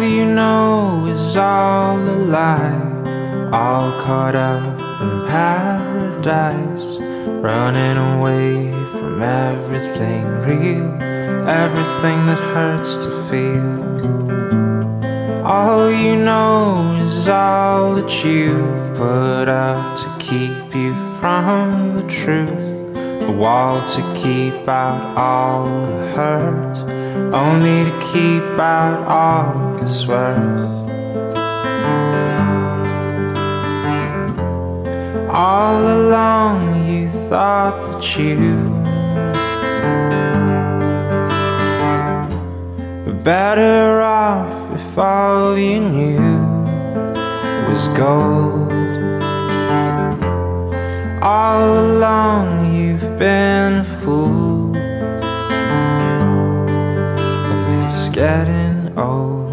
you know is all a lie, all caught up in paradise, running away from everything real, everything that hurts to feel. All you know is all that you've put up to keep you from the truth, the wall to keep out all the hurt, only to keep out all that's worth. All along you thought that you were better off if all you knew was gold. All along you've been a fool, and it's getting old.